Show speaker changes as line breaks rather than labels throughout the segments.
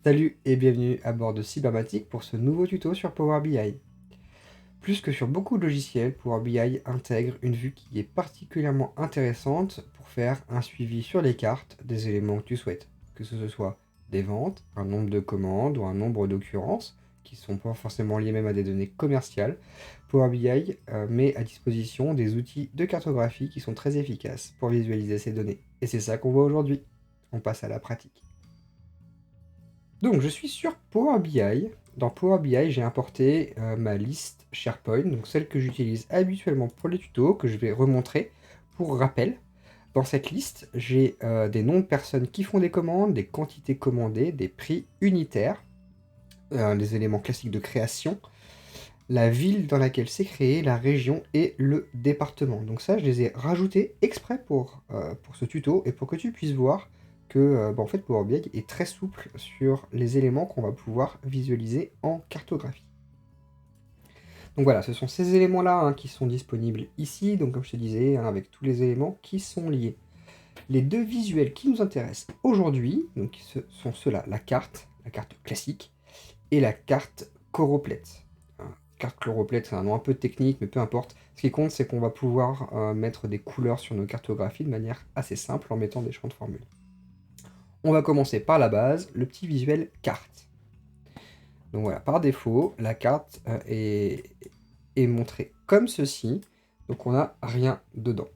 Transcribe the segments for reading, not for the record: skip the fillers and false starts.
Salut et bienvenue à bord de Cybermatic pour ce nouveau tuto sur Power BI. Plus que sur beaucoup de logiciels, Power BI intègre une vue qui est particulièrement intéressante pour faire un suivi sur les cartes des éléments que tu souhaites. Que ce soit des ventes, un nombre de commandes ou un nombre d'occurrences, qui ne sont pas forcément liés même à des données commerciales, Power BI met à disposition des outils de cartographie qui sont très efficaces pour visualiser ces données. Et c'est ça qu'on voit aujourd'hui. On passe à la pratique. Donc, je suis sur Power BI. Dans Power BI, j'ai importé ma liste SharePoint, donc celle que j'utilise habituellement pour les tutos, que je vais remontrer pour rappel. Dans cette liste, j'ai des noms de personnes qui font des commandes, des quantités commandées, des prix unitaires, les éléments classiques de création, la ville dans laquelle c'est créé, la région et le département. Donc ça, je les ai rajoutés exprès pour ce tuto et pour que tu puisses voir que en fait, Power BI est très souple sur les éléments qu'on va pouvoir visualiser en cartographie. Donc voilà, ce sont ces éléments-là qui sont disponibles ici, donc comme je te disais, avec tous les éléments qui sont liés. Les deux visuels qui nous intéressent aujourd'hui, donc ce sont ceux-là, la carte classique, et la carte choroplète. Carte choroplète, c'est un nom un peu technique, mais peu importe. Ce qui compte, c'est qu'on va pouvoir mettre des couleurs sur nos cartographies de manière assez simple en mettant des champs de formule. On va commencer par la base, le petit visuel carte. Donc voilà, par défaut, la carte est montrée comme ceci, donc on n'a rien dedans.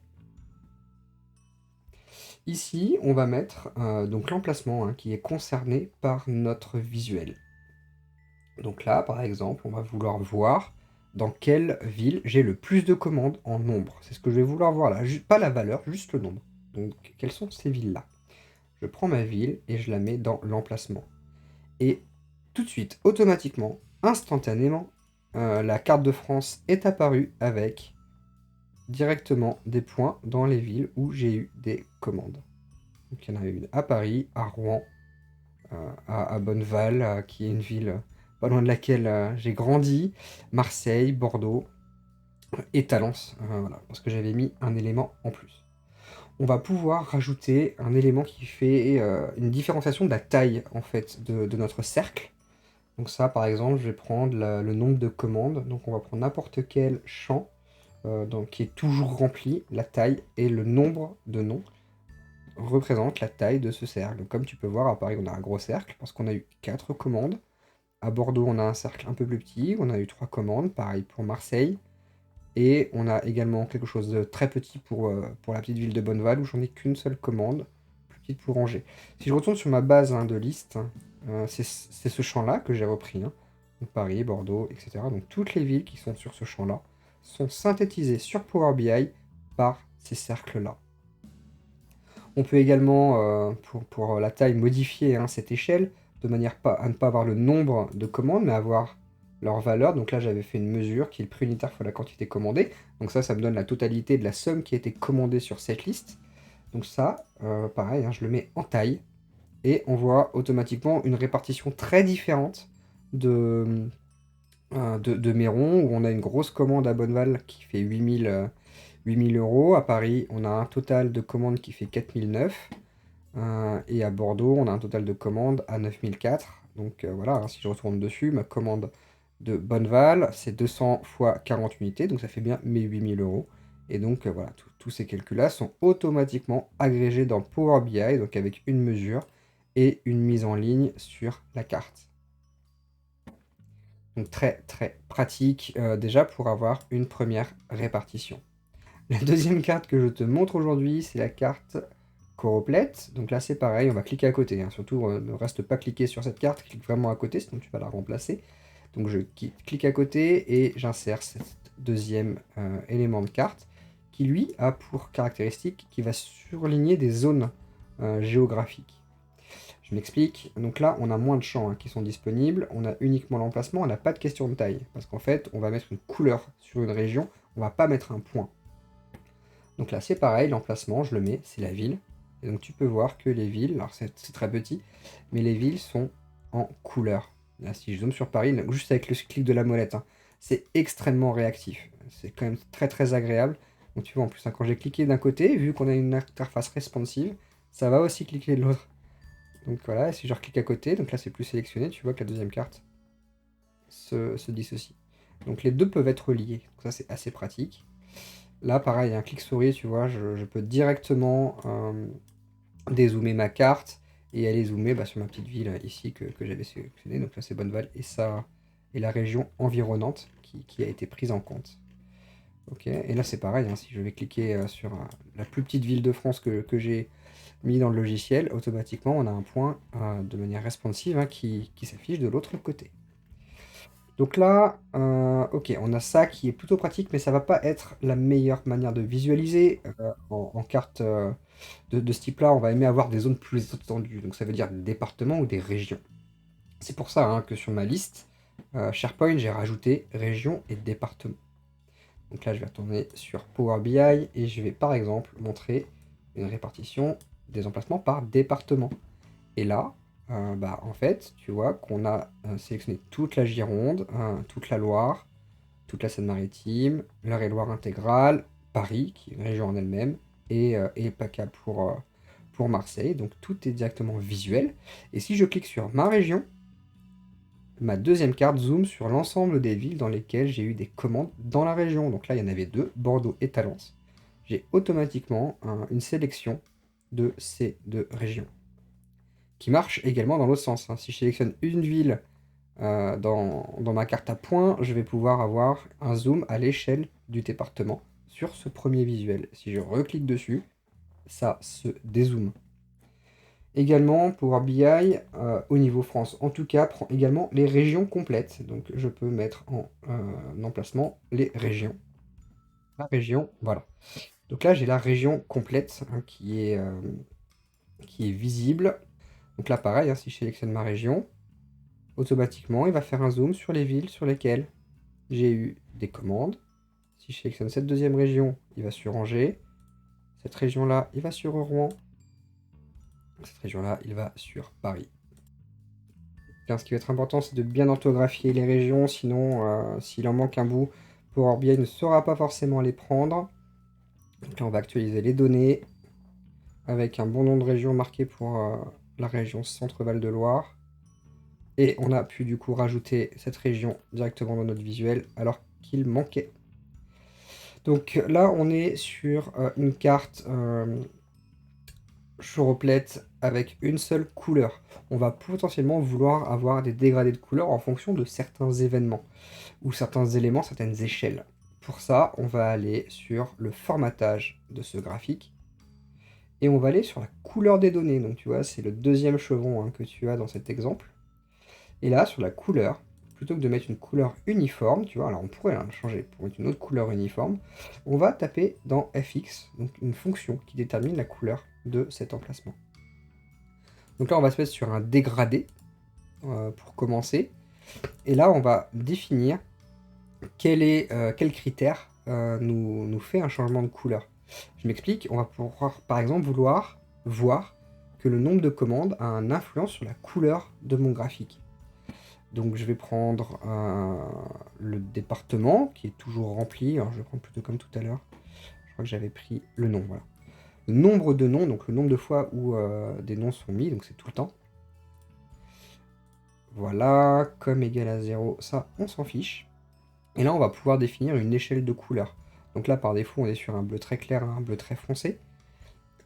Ici, on va mettre donc l'emplacement qui est concerné par notre visuel. Donc là, par exemple, on va vouloir voir dans quelle ville j'ai le plus de commandes en nombre. C'est ce que je vais vouloir voir là, pas la valeur, juste le nombre. Donc, quelles sont ces villes-là? Je prends ma ville et je la mets dans l'emplacement. Et tout de suite, automatiquement, instantanément, la carte de France est apparue avec directement des points dans les villes où j'ai eu des commandes. Donc il y en a une à Paris, à Rouen, à Bonneval, qui est une ville pas loin de laquelle j'ai grandi, Marseille, Bordeaux et Talence, voilà, parce que j'avais mis un élément en plus. On va pouvoir rajouter un élément qui fait une différenciation de la taille en fait de notre cercle. Donc ça, par exemple, je vais prendre le nombre de commandes. Donc on va prendre n'importe quel champ donc, qui est toujours rempli. La taille et le nombre de noms représentent la taille de ce cercle. Donc, comme tu peux voir, à Paris, on a un gros cercle parce qu'on a eu 4 commandes. À Bordeaux, on a un cercle un peu plus petit. On a eu 3 commandes. Pareil pour Marseille. Et on a également quelque chose de très petit pour la petite ville de Bonneval où j'en ai qu'une seule commande, plus petite pour Angers. Si je retourne sur ma base de liste, c'est ce champ-là que j'ai repris. Donc Paris, Bordeaux, etc. Donc toutes les villes qui sont sur ce champ-là sont synthétisées sur Power BI par ces cercles-là. On peut également, pour la taille, modifier cette échelle de manière à ne pas avoir le nombre de commandes, mais avoir leur valeur. Donc là, j'avais fait une mesure qui est le prix unitaire fois la quantité commandée. Donc ça me donne la totalité de la somme qui a été commandée sur cette liste. Donc ça, pareil, je le mets en taille. Et on voit automatiquement une répartition très différente de mes ronds, où on a une grosse commande à Bonneval qui fait 8000 euros. À Paris, on a un total de commandes qui fait 4009. Et à Bordeaux, on a un total de commandes à 9004. Donc voilà, si je retourne dessus, ma commande de Bonneval, c'est 200 fois 40 unités, donc ça fait bien mes 8000 euros. Et donc voilà, tous ces calculs-là sont automatiquement agrégés dans Power BI, donc avec une mesure et une mise en ligne sur la carte. Donc très très pratique déjà pour avoir une première répartition. La deuxième carte que je te montre aujourd'hui, c'est la carte choroplète. Donc là c'est pareil, on va cliquer à côté. Surtout ne reste pas cliqué sur cette carte, clique vraiment à côté, sinon tu vas la remplacer. Donc je clique à côté et j'insère cet deuxième élément de carte qui lui a pour caractéristique qu'il va surligner des zones géographiques. Je m'explique. Donc là, on a moins de champs qui sont disponibles. On a uniquement l'emplacement. On n'a pas de question de taille. Parce qu'en fait, on va mettre une couleur sur une région. On va pas mettre un point. Donc là, c'est pareil. L'emplacement, je le mets. C'est la ville. Et donc tu peux voir que les villes, alors c'est très petit, mais les villes sont en couleur. Là, si je zoome sur Paris, là, juste avec le clic de la molette, c'est extrêmement réactif. C'est quand même très très agréable. Donc tu vois, en plus, quand j'ai cliqué d'un côté, vu qu'on a une interface responsive, ça va aussi cliquer de l'autre. Donc voilà, si je reclique à côté, donc là c'est plus sélectionné, tu vois que la deuxième carte se dissocie. Donc les deux peuvent être liés, donc ça c'est assez pratique. Là pareil, un clic souris, tu vois, je peux directement dézoomer ma carte et aller zoomer sur ma petite ville ici que j'avais sélectionnée. Donc là c'est Bonneval et ça et la région environnante qui a été prise en compte. Ok, et là c'est pareil, hein, si je vais cliquer sur la plus petite ville de France que j'ai mis dans le logiciel, automatiquement on a un point de manière responsive hein, qui s'affiche de l'autre côté. Donc là, ok, on a ça qui est plutôt pratique, mais ça va pas être la meilleure manière de visualiser. En carte de ce type-là, on va aimer avoir des zones plus étendues, donc ça veut dire des départements ou des régions. C'est pour ça hein, que sur ma liste, SharePoint, j'ai rajouté région et département. Donc là, je vais retourner sur Power BI et je vais par exemple montrer une répartition des emplacements par département. Et là, en fait, tu vois qu'on a sélectionné toute la Gironde, toute la Loire, toute la Seine-Maritime, l'Eure-et-Loire intégrale, Paris, qui est une région en elle-même, et PACA pour Marseille. Donc tout est directement visuel. Et si je clique sur ma région, ma deuxième carte zoome sur l'ensemble des villes dans lesquelles j'ai eu des commandes dans la région. Donc là, il y en avait deux, Bordeaux et Talence. J'ai automatiquement une sélection de ces deux régions. Qui marche également dans l'autre sens, hein. Si je sélectionne une ville dans ma carte à points, je vais pouvoir avoir un zoom à l'échelle du département sur ce premier visuel. Si je reclique dessus, ça se dézoome. Également, Power BI, au niveau France, en tout cas, prend également les régions complètes. Donc je peux mettre en emplacement les régions. La région, voilà. Donc là, j'ai la région complète hein, qui est visible. Donc là, pareil, hein, si je sélectionne ma région, automatiquement, il va faire un zoom sur les villes sur lesquelles j'ai eu des commandes. Si je sélectionne cette deuxième région, il va sur Angers. Cette région-là, il va sur Rouen. Cette région-là, il va sur Paris. Ce qui va être important, c'est de bien orthographier les régions, sinon, s'il en manque un bout, Power BI ne saura pas forcément les prendre. Donc là, on va actualiser les données avec un bon nom de région marqué pour la région Centre-Val de Loire. Et on a pu du coup rajouter cette région directement dans notre visuel alors qu'il manquait. Donc là, on est sur une carte choropelette avec une seule couleur. On va potentiellement vouloir avoir des dégradés de couleurs en fonction de certains événements ou certains éléments, certaines échelles. Pour ça, on va aller sur le formatage de ce graphique et on va aller sur la couleur des données. Donc tu vois, c'est le deuxième chevron hein, que tu as dans cet exemple. Et là, sur la couleur, plutôt que de mettre une couleur uniforme, tu vois, alors on pourrait la changer pour mettre une autre couleur uniforme, on va taper dans fx, donc une fonction qui détermine la couleur de cet emplacement. Donc là, on va se mettre sur un dégradé pour commencer. Et là, on va définir quel critère nous fait un changement de couleur. Je m'explique, on va pouvoir par exemple vouloir voir que le nombre de commandes a une influence sur la couleur de mon graphique. Donc je vais prendre le département qui est toujours rempli. Alors je vais prendre plutôt comme tout à l'heure. Je crois que j'avais pris le nom, voilà. Le nombre de noms, donc le nombre de fois où des noms sont mis, donc c'est tout le temps. Voilà, comme égal à 0, ça on s'en fiche. Et là on va pouvoir définir une échelle de couleurs. Donc là par défaut on est sur un bleu très clair, un bleu très foncé.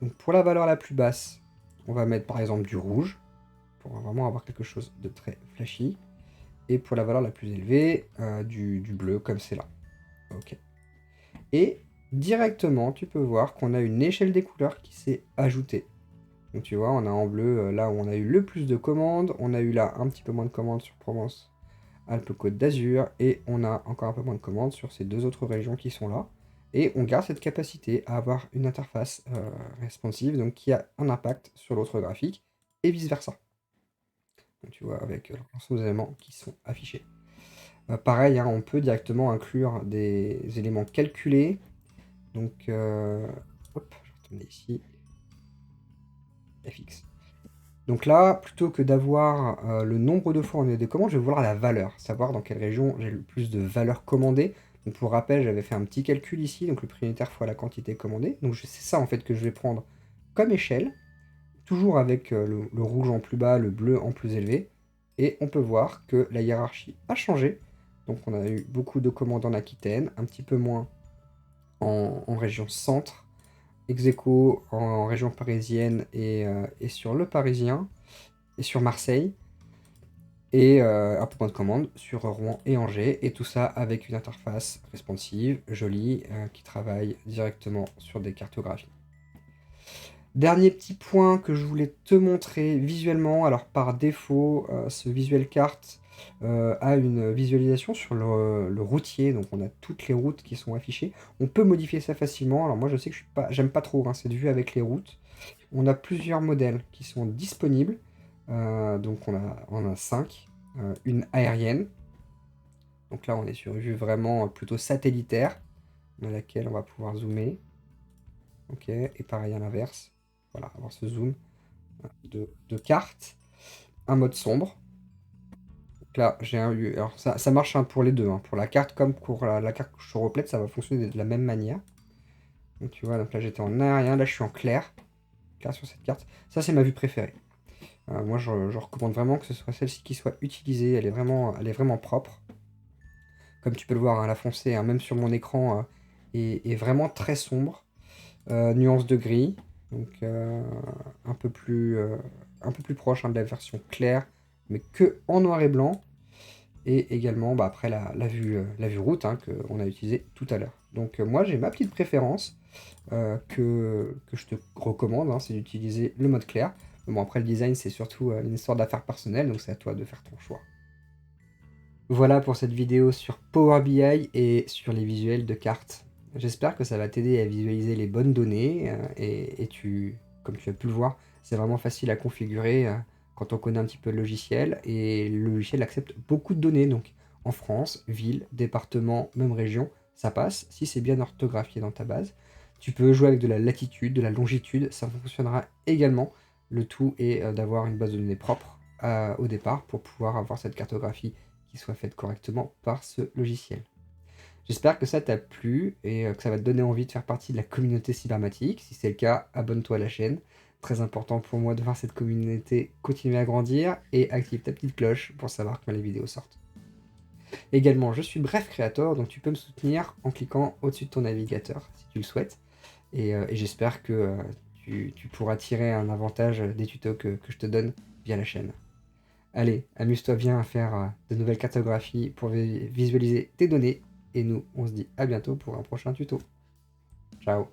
Donc pour la valeur la plus basse, on va mettre par exemple du rouge, pour vraiment avoir quelque chose de très flashy. Et pour la valeur la plus élevée, du bleu, comme c'est là. Ok. Et directement, tu peux voir qu'on a une échelle des couleurs qui s'est ajoutée. Donc tu vois, on a en bleu là où on a eu le plus de commandes, on a eu là un petit peu moins de commandes sur Provence, Alpes-Côte d'Azur, et on a encore un peu moins de commandes sur ces deux autres régions qui sont là. Et on garde cette capacité à avoir une interface responsive, donc qui a un impact sur l'autre graphique, et vice-versa. Donc tu vois, avec l'ensemble des éléments qui sont affichés. Pareil, hein, on peut directement inclure des éléments calculés. Donc, hop, je vais retourner ici. fx. Donc là, plutôt que d'avoir le nombre de fois on a des commandes, je vais vouloir la valeur, savoir dans quelle région j'ai le plus de valeurs commandées. Donc pour rappel, j'avais fait un petit calcul ici, donc le prix unitaire fois la quantité commandée. Donc c'est ça en fait que je vais prendre comme échelle toujours avec le rouge en plus bas, le bleu en plus élevé. Et on peut voir que la hiérarchie a changé. Donc on a eu beaucoup de commandes en Aquitaine, un petit peu moins en région centre, ex aequo en région parisienne et sur le Parisien, et sur Marseille, et un point de commande sur Rouen et Angers, et tout ça avec une interface responsive, jolie, qui travaille directement sur des cartographies. Dernier petit point que je voulais te montrer visuellement, alors par défaut, ce visuel carte a une visualisation sur le routier, donc on a toutes les routes qui sont affichées. On peut modifier ça facilement, alors moi je sais que j'aime pas trop cette vue avec les routes. On a plusieurs modèles qui sont disponibles, donc on a 5. Une aérienne, donc là on est sur une vue vraiment plutôt satellitaire, dans laquelle on va pouvoir zoomer. Ok, et pareil à l'inverse. Voilà, avoir ce zoom de carte. Un mode sombre. Donc là, j'ai un lieu. Alors ça marche pour les deux. Pour la carte comme pour la carte que je replète, ça va fonctionner de la même manière. Donc tu vois, donc là j'étais en aérien, là je suis en clair. Clair sur cette carte. Ça, c'est ma vue préférée. Moi, je recommande vraiment que ce soit celle-ci qui soit utilisée. Elle est vraiment propre. Comme tu peux le voir, la foncée, même sur mon écran, est vraiment très sombre. Nuance de gris. Donc un peu plus proche de la version claire, mais que en noir et blanc. Et également après la vue route qu'on a utilisée tout à l'heure. Donc moi j'ai ma petite préférence que je te recommande, c'est d'utiliser le mode clair. Mais bon, après le design c'est surtout une histoire d'affaires personnelles, donc c'est à toi de faire ton choix. Voilà pour cette vidéo sur Power BI et sur les visuels de cartes. J'espère que ça va t'aider à visualiser les bonnes données et comme tu as pu le voir, c'est vraiment facile à configurer quand on connaît un petit peu le logiciel et le logiciel accepte beaucoup de données. Donc en France, ville, département, même région, ça passe si c'est bien orthographié dans ta base. Tu peux jouer avec de la latitude, de la longitude, ça fonctionnera également. Le tout est d'avoir une base de données propre au départ pour pouvoir avoir cette cartographie qui soit faite correctement par ce logiciel. J'espère que ça t'a plu et que ça va te donner envie de faire partie de la communauté cybermatique. Si c'est le cas, abonne-toi à la chaîne. Très important pour moi de voir cette communauté continuer à grandir et active ta petite cloche pour savoir quand les vidéos sortent. Également, je suis Bref Creator, donc tu peux me soutenir en cliquant au-dessus de ton navigateur si tu le souhaites. Et j'espère que tu pourras tirer un avantage des tutos que je te donne via la chaîne. Allez, amuse-toi bien à faire de nouvelles cartographies pour visualiser tes données. Et nous, on se dit à bientôt pour un prochain tuto. Ciao.